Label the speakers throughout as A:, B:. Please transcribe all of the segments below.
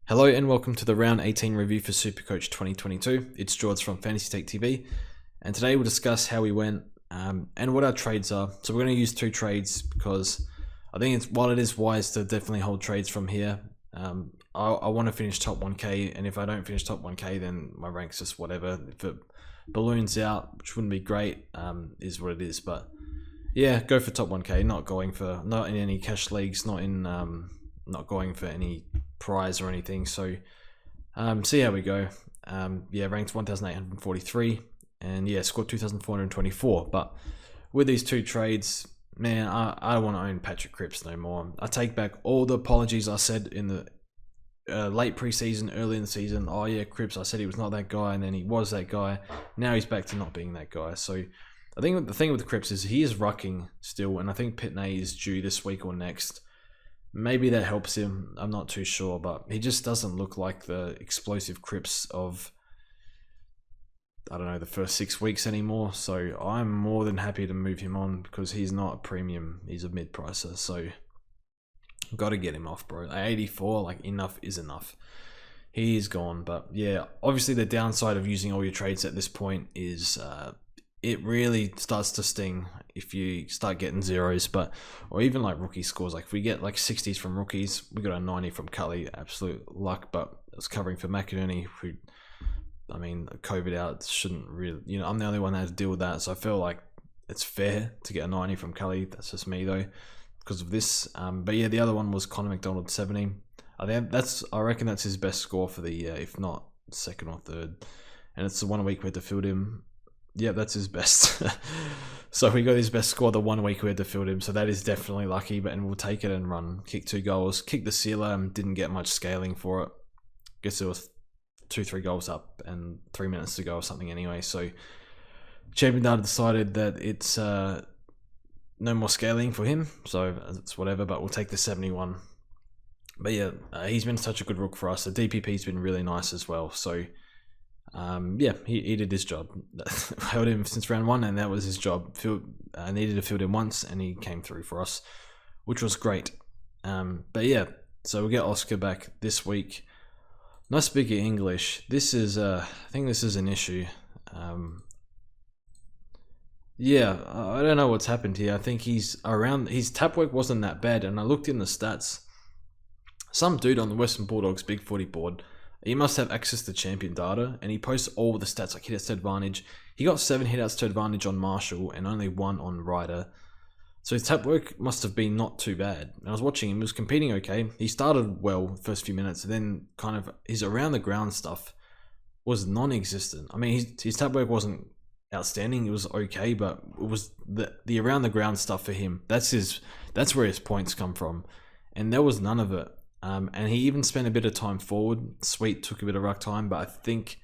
A: Hello and welcome to the Round 18 review for Supercoach 2022. It's George from Fantasy Tech TV, and today we'll discuss how we went and what our trades are. So we're going to use two trades because I think while it is wise to definitely hold trades from here, I want to finish top 1k, and if I don't finish top 1k, then my rank's just whatever. If it balloons out, which wouldn't be great, is what it is. But yeah, go for top 1k, not in any cash leagues, not going for any prize or anything. So see how we go. Ranked 1,843 and scored 2,424. But with these two trades, man, I don't want to own Patrick Cripps no more. I take back all the apologies I said in the late preseason, early in the season. Oh yeah, Cripps, I said he was not that guy, and then he was that guy. Now he's back to not being that guy. So I think the thing with Cripps is he is rucking still, and I think Pitney is due this week or next. Maybe that helps him. I'm not too sure, but he just doesn't look like the explosive Cripps of, I don't know, the first 6 weeks anymore. So I'm more than happy to move him on because he's not a premium. He's a mid-pricer. So got to get him off, bro. At 84, like enough is enough. He is gone. But yeah, obviously the downside of using all your trades at this point is it really starts to sting if you start getting zeros, or even like rookie scores. Like if we get like 60s from rookies, we got a 90 from Cully, absolute luck. But it was covering for McInerney, who, I mean, COVID out shouldn't really, I'm the only one that has to deal with that. So I feel like it's fair to get a 90 from Cully. That's just me though, because of this. But yeah, the other one was Connor McDonald 70. I reckon that's his best score for the year, if not second or third. And it's the 1 week we had to field him. Yeah, that's his best. So we got his best score the 1 week we had to field him. So that is definitely lucky, and we'll take it and run. Kick 2 goals. Kick the sealer and didn't get much scaling for it. Guess it was 2-3 goals up and 3 minutes to go or something anyway. So Champion Data decided that it's no more scaling for him. So it's whatever, but we'll take the 71. But yeah, he's been such a good rook for us. The DPP's been really nice as well. So he did his job. I held him since round 1, and that was his job. I needed to field him once, and he came through for us, which was great. But yeah, so we'll get Oscar back this week. Not speaking English. This is, I think this is an issue. I don't know what's happened here. I think his tap work wasn't that bad, and I looked in the stats. Some dude on the Western Bulldogs Big Footy board, he must have access to champion data, and he posts all the stats, like hitouts to advantage. He got 7 hitouts to advantage on Marshall and only 1 on Ryder. So his tap work must have been not too bad. And I was watching him, he was competing okay. He started well the first few minutes, and then kind of his around the ground stuff was non-existent. I mean, his tap work wasn't outstanding, it was okay, but it was the around the ground stuff for him. That's where his points come from. And there was none of it. And he even spent a bit of time forward. Sweet took a bit of ruck time, but I think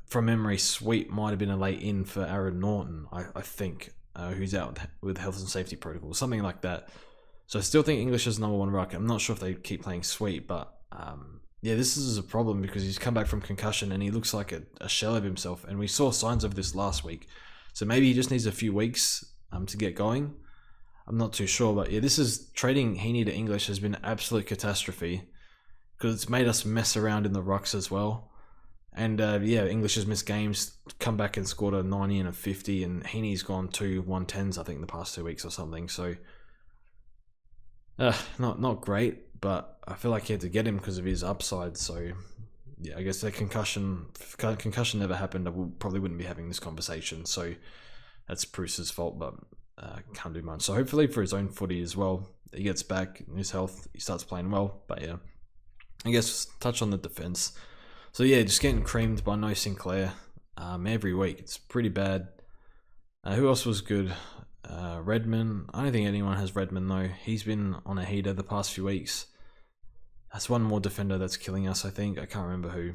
A: from memory, Sweet might have been a late in for Aaron Norton, I think, who's out with health and safety protocols, something like that. So I still think English is number 1 ruck. I'm not sure if they keep playing Sweet, but this is a problem because he's come back from concussion and he looks like a shell of himself. And we saw signs of this last week. So maybe he just needs a few weeks to get going. I'm not too sure, but yeah, this is trading Heaney to English has been an absolute catastrophe because it's made us mess around in the rucks as well. And English has missed games, come back and scored a 90 and a 50, and Heaney's gone 2 110s, I think, the past 2 weeks or something. So, not great, but I feel like he had to get him because of his upside. So, yeah, I guess the concussion never happened, I probably wouldn't be having this conversation. So, that's Bruce's fault, but can't do much. So hopefully for his own footy as well, he gets back in his health, he starts playing well. But yeah, I guess touch on the defense. So yeah, just getting creamed by No Sinclair every week. It's pretty bad. Who else was good? Redman. I don't think anyone has Redman though. He's been on a heater the past few weeks. That's one more defender that's killing us, I think. I can't remember who.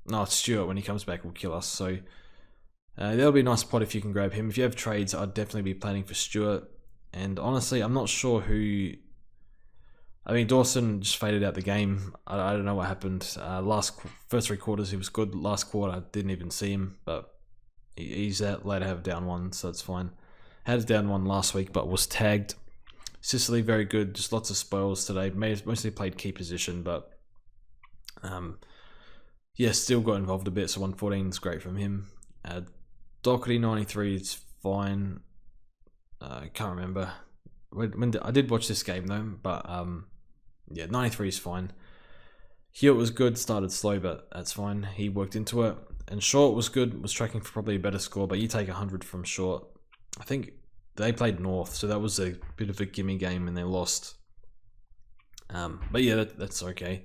A: No, it's Stewart. When he comes back will kill us. So that'll be a nice pot if you can grab him. If you have trades, I'd definitely be planning for Stewart. And honestly, I'm not sure who... I mean, Dawson just faded out the game. I don't know what happened. First 3 quarters, he was good. Last quarter, I didn't even see him. But he's allowed to have down 1, so that's fine. Had a down 1 last week, but was tagged. Sicily, very good. Just lots of spoils today. Mostly played key position, but Yeah, still got involved a bit, so 114 is great from him. Doherty 93 is fine. I can't remember when I did watch this game though, but yeah, 93 is fine. Hewitt was good, started slow, but that's fine. He worked into it. And Short was good, was tracking for probably a better score, but you take 100 from Short. I think they played North, so that was a bit of a gimme game and they lost. But yeah, that's okay.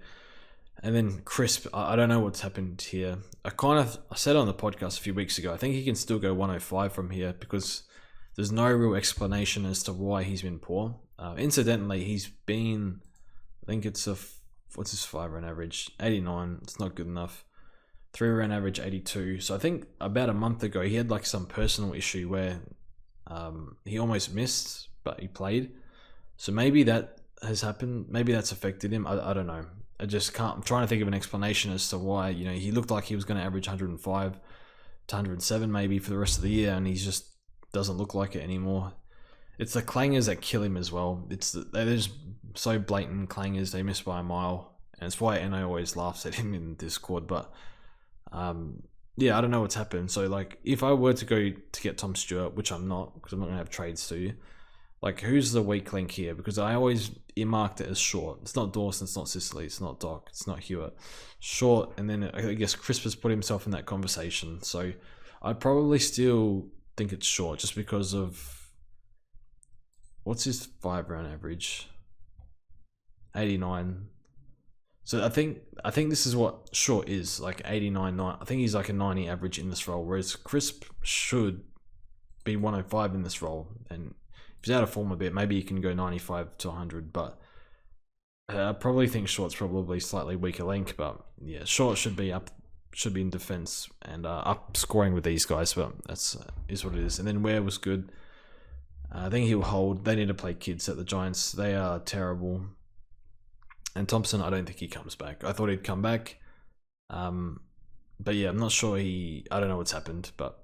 A: And then Crisp, I don't know what's happened here. I said on the podcast a few weeks ago, I think he can still go 105 from here because there's no real explanation as to why he's been poor. Incidentally, he's been, I think it's what's his 5-round average? 89. It's not good enough. 3-round average 82. So I think about a month ago he had like some personal issue where he almost missed, but he played. So maybe that has happened. Maybe that's affected him. I don't know. I just can't. I'm trying to think of an explanation as to why. He looked like he was going to average 105 to 107 maybe for the rest of the year, and he just doesn't look like it anymore. It's the clangers that kill him as well. They're just so blatant clangers. They miss by a mile, and it's why NO always laughs at him in Discord. But yeah, I don't know what's happened. So like, if I were to go to get Tom Stewart, which I'm not, because I'm not gonna have trades to you. Like, who's the weak link here? Because I always earmarked it as Short. It's not Dawson, it's not Sicily, it's not Doc, it's not Hewitt. Short, and then I guess Cripps has put himself in that conversation. So I'd probably still think it's Short just because of, what's his 5-round average? 89. So I think this is what Short is, like 89, 90. I think he's like a 90 average in this role, whereas Crisp should be 105 in this role. And if he's out of form a bit, maybe he can go 95 to 100, but I probably think Short's probably slightly weaker link, but yeah, Short should be in defense and up scoring with these guys, but that's is what it is. And then Ware was good. I think he'll hold. They need to play kids at the Giants. They are terrible. And Thompson, I don't think he comes back. I thought he'd come back. But yeah, I'm not sure I don't know what's happened, but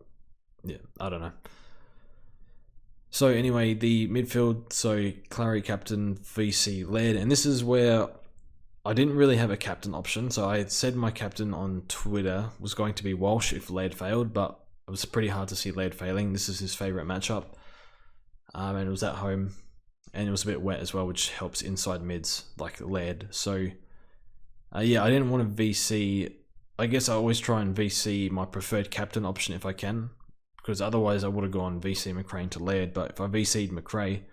A: yeah, I don't know. So anyway, the midfield, so Clary captain, VC led, and this is where I didn't really have a captain option. So I had said my captain on Twitter was going to be Walsh if Laird failed, but it was pretty hard to see Laird failing. This is his favourite matchup, and it was at home, and it was a bit wet as well, which helps inside mids like Laird. So yeah, I didn't want to VC. I guess I always try and VC my preferred captain option if I can, because otherwise I would have gone VC McRae into Laird, but if I VC'd McRae,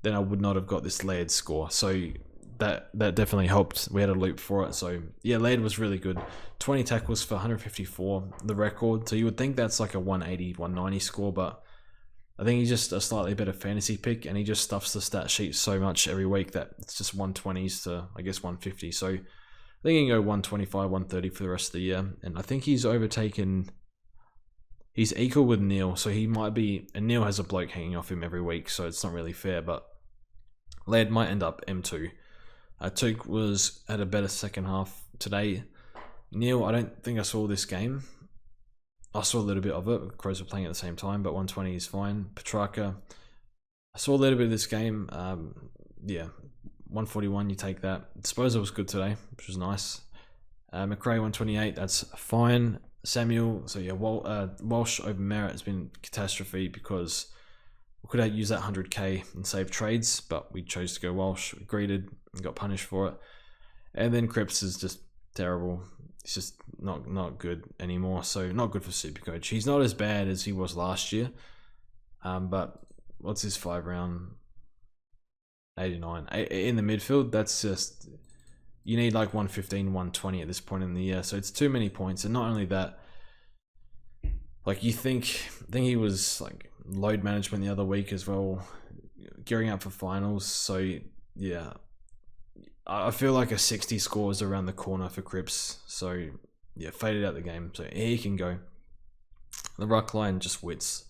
A: then I would not have got this Laird score. So that definitely helped. We had a loop for it. So yeah, Laird was really good. 20 tackles for 154, the record. So you would think that's like a 180, 190 score, but I think he's just a slightly better fantasy pick, and he just stuffs the stat sheet so much every week that it's just 120s to, I guess, 150. So I think he can go 125, 130 for the rest of the year. And I think he's overtaken... He's equal with Neil, so he might be... And Neil has a bloke hanging off him every week, so it's not really fair, but Laird might end up M2. Took had a better second half today. Neil, I don't think I saw this game. I saw a little bit of it. Crows were playing at the same time, but 120 is fine. Petrarca, I saw a little bit of this game. Yeah, 141, you take that. Disposal was good today, which was nice. McRae, 128, that's fine. Samuel, so yeah, Walsh over Merritt has been catastrophe because we could have used that 100k and save trades, but we chose to go Walsh. We greeted and got punished for it. And then Cripps is just terrible. He's just not good anymore, so not good for Supercoach. He's not as bad as he was last year, but what's his 5-round? 89. In the midfield, that's just... You need like 115, 120 at this point in the year. So it's too many points. And not only that, like I think he was like load management the other week as well, gearing up for finals. So yeah, I feel like a 60 score is around the corner for Cripps. So yeah, faded out the game. So he can go. The Ruck line just wits.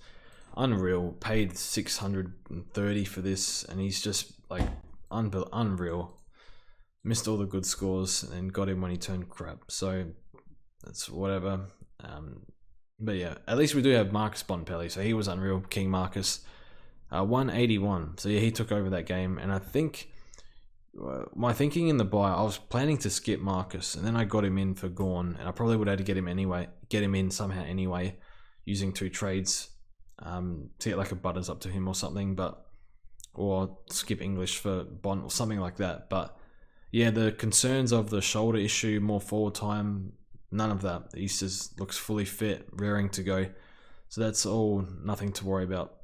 A: Unreal. Paid 630 for this. And he's just like unreal. Missed all the good scores and got him when he turned crap. So that's whatever. But yeah, at least we do have Marcus Bontempelli. So he was unreal. King Marcus. 181. So yeah, he took over that game. And I think my thinking in the buy, I was planning to skip Marcus, and then I got him in for Gorn, and I probably would have had to get him in somehow anyway, using 2 trades to get like a Butters up to him or something, or skip English for Bond or something like that. But yeah, the concerns of the shoulder issue, more forward time, none of that. He just looks fully fit, raring to go. So that's all, nothing to worry about.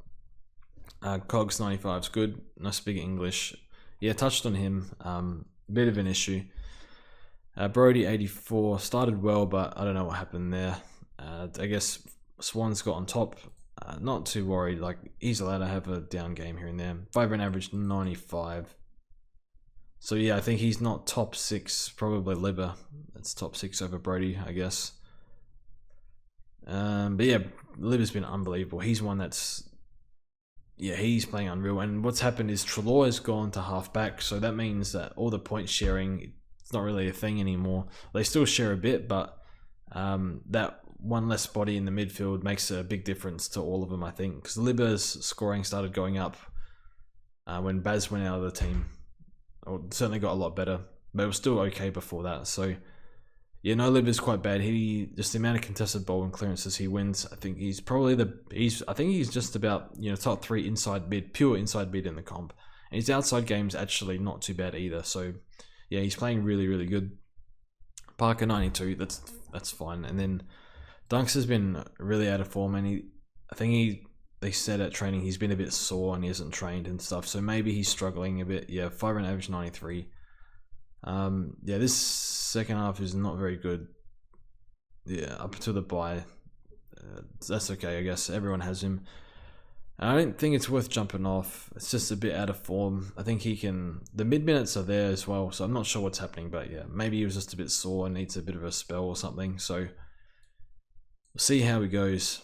A: Cogs 95 is good. No speak English. Yeah, touched on him. Bit of an issue. Brody 84 started well, but I don't know what happened there. I guess Swan's got on top. Not too worried. Like, he's allowed to have a down game here and there. 5-round average 95. So yeah, I think he's not top 6. Probably Libba. That's top 6 over Brody, I guess. But yeah, Libba's been unbelievable. He's one that's, yeah, he's playing unreal. And what's happened is Treloar has gone to halfback, so that means that all the point sharing, it's not really a thing anymore. They still share a bit, but that one less body in the midfield makes a big difference to all of them, I think. Because Libba's scoring started going up when Baz went out of the team. Or certainly got a lot better, but it was still okay before that. So yeah, no, Libba's quite bad. Just the amount of contested ball and clearances he wins, I think he's probably I think he's just about, top 3 inside mid, pure inside mid in the comp. And his outside game's actually not too bad either. So yeah, he's playing really, really good. Parker 92, that's fine. And then Dunks has been really out of form, and they said at training he's been a bit sore and he hasn't trained and stuff, so maybe he's struggling a bit. Yeah, 5-round average 93. Yeah, this second half is not very good. Yeah, up to the bye. That's okay, I guess. Everyone has him. And I don't think it's worth jumping off. It's just a bit out of form. I think the mid minutes are there as well, so I'm not sure what's happening, but yeah, maybe he was just a bit sore and needs a bit of a spell or something, so we'll see how he goes.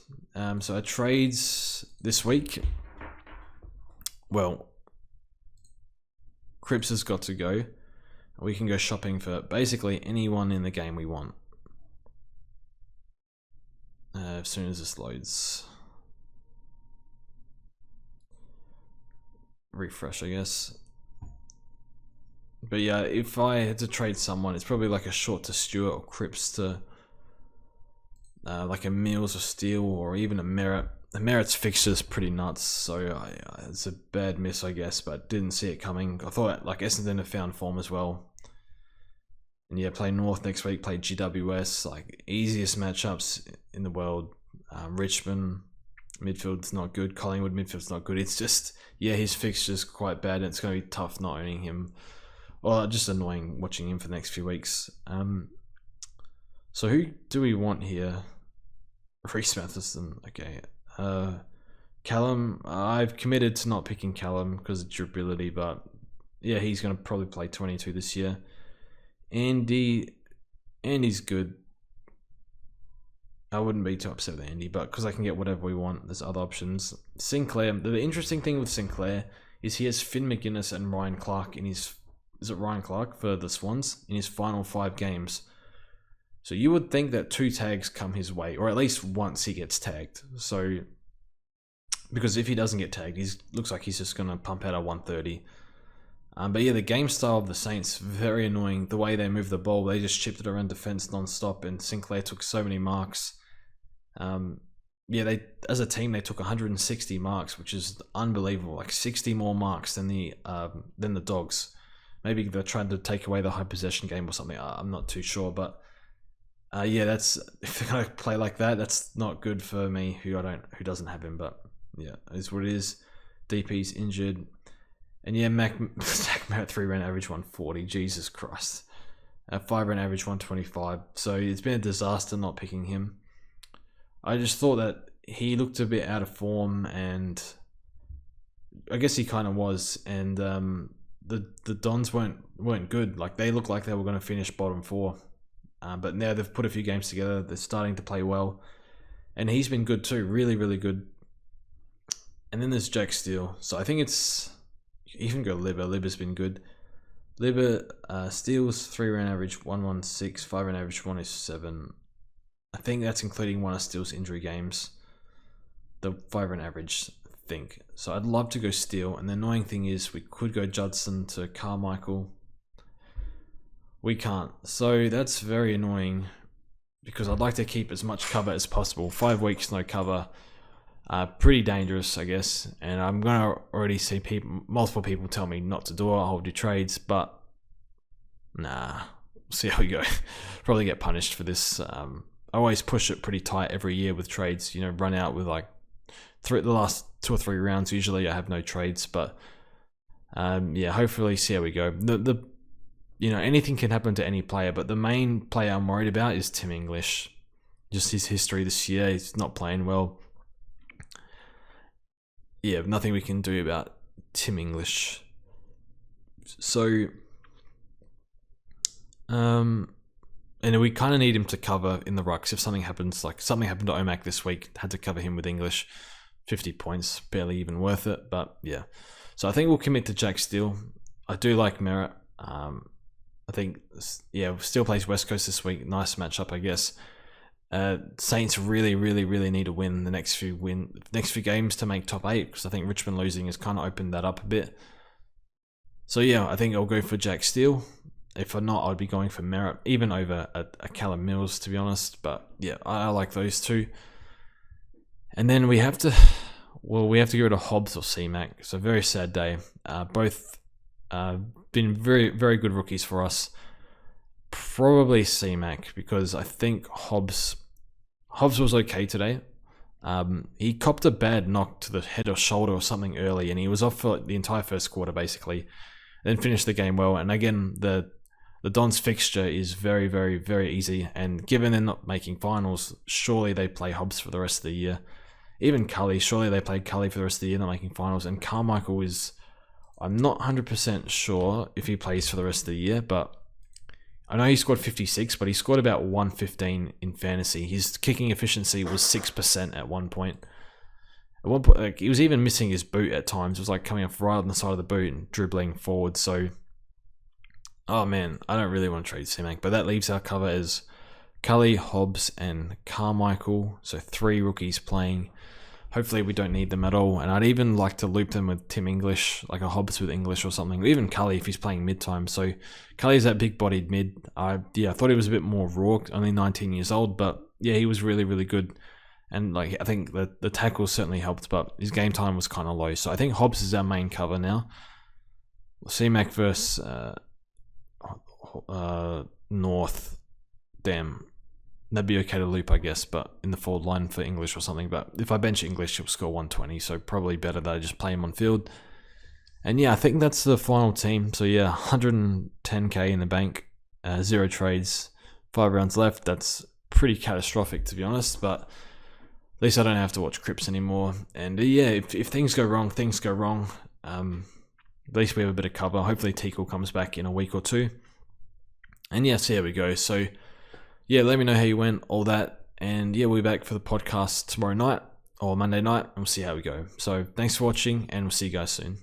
A: So our trades this week. Well, Cripps has got to go. We can go shopping for basically anyone in the game we want. As soon as this loads. Refresh, I guess. But yeah, if I had to trade someone, it's probably like a short to Stewart or Cripps to like a Mills or Steele, or even a Merritt. The Merritt's fixture is pretty nuts, so it's a bad miss, I guess, but didn't see it coming. I thought like Essendon have found form as well. And yeah, play North next week, play GWS, like easiest matchups in the world. Richmond, midfield's not good. Collingwood, midfield's not good. It's just, yeah, his fixture's quite bad, and it's going to be tough not owning him. Well, just annoying watching him for the next few weeks. So who do we want here? Reece Matheson, okay. Callum, I've committed to not picking Callum because of durability, but yeah, he's going to probably play 22 this year. Andy's good. I wouldn't be too upset with Andy, but because I can get whatever we want, there's other options. Sinclair, the interesting thing with Sinclair is he has Finn McGuinness and Ryan Clark in his, is it Ryan Clark for the Swans, in his final 5 games. So you would think that 2 tags come his way, or at least once he gets tagged. So, because if he doesn't get tagged, looks like he's just going to pump out a 130. But yeah, the game style of the Saints, very annoying. The way they move the ball, they just chipped it around defense non-stop, and Sinclair took so many marks. Yeah, they, as a team, they took 160 marks, which is unbelievable. Like 60 more marks than the Dogs. Maybe they're trying to take away the high possession game or something. I'm not too sure, but yeah, that's, if they're gonna play like that, that's not good for me, who doesn't have him. But yeah, it's what it is. DP's injured. And yeah, Zach Merritt 3-round average 140. Jesus Christ. 5-round average 125. So it's been a disaster not picking him. I just thought that he looked a bit out of form, and I guess he kind of was. And the Dons weren't good. Like, they looked like they were going to finish bottom 4. But now they've put a few games together. They're starting to play well. And he's been good too. Really, really good. And then there's Jack Steele. So I think it's... even go Libba. Libba's been good. Libba, Steele's 3-round average 116, 5-round average 107. I think that's including one of Steele's injury games. The 5-round average, I think. So I'd love to go Steele. And the annoying thing is we could go Judson to Carmichael. We can't. So that's very annoying because I'd like to keep as much cover as possible. 5 weeks no cover. Pretty dangerous, I guess. And I'm going to already see multiple people tell me not to do it. I'll do trades, but nah. We'll see how we go. Probably get punished for this. I always push it pretty tight every year with trades. Run out with like the last 2 or 3 rounds. Usually I have no trades, but hopefully see how we go. Anything can happen to any player, but the main player I'm worried about is Tim English. Just his history this year, he's not playing well. Yeah, nothing we can do about Tim English. So, and we kind of need him to cover in the rucks if something happens. Like something happened to Omak this week, had to cover him with English. 50 points, barely even worth it. But yeah, so I think we'll commit to Jack Steele. I do like Merritt. I think, still plays West Coast this week. Nice matchup, I guess. Saints really, really, really need to win the next few games to make top 8, because I think Richmond losing has kind of opened that up a bit. So yeah, I think I'll go for Jack Steele. If not, I'd be going for Merritt, even over a Callum Mills, to be honest. But yeah, I like those two. And then we have to get rid of Hobbs or C-Mac. It's a very sad day. Both been very, very good rookies for us. Probably C-Mac, because I think Hobbs was okay today. He copped a bad knock to the head or shoulder or something early, and he was off for the entire first quarter basically. Then finished the game well. And again, the Dons fixture is very, very, very easy. And given they're not making finals, surely they play Hobbs for the rest of the year. Even Cully, surely they play Cully for the rest of the year, not making finals. And Carmichael I'm not 100% sure if he plays for the rest of the year, but I know he scored 56, but he scored about 115 in fantasy. His kicking efficiency was 6% at one point. At one point, like, he was even missing his boot at times. It was like coming off right on the side of the boot and dribbling forward. So, oh man, I don't really want to trade C-Mac, but that leaves our cover as Cully, Hobbs, and Carmichael. So 3 rookies playing. Hopefully we don't need them at all. And I'd even like to loop them with Tim English, like a Hobbs with English or something. Even Cully if he's playing mid-time. So Cully's that big-bodied mid. I thought he was a bit more raw, only 19 years old. But yeah, he was really, really good. And I think the tackles certainly helped, but his game time was kind of low. So I think Hobbs is our main cover now. C-Mac versus North. Damn. That'd be okay to loop, I guess, but in the forward line for English or something. But if I bench English, he'll score 120, so probably better that I just play him on field. And yeah, I think that's the final team. So yeah, 110k in the bank, 0 trades, 5 rounds left. That's pretty catastrophic, to be honest, but at least I don't have to watch Cripps anymore. And yeah, if things go wrong, things go wrong. At least we have a bit of cover. Hopefully Tickle comes back in a week or 2. And yeah, see how we go. So yeah, let me know how you went, all that. And yeah, we'll be back for the podcast tomorrow night or Monday night, and we'll see how we go. So thanks for watching, and we'll see you guys soon.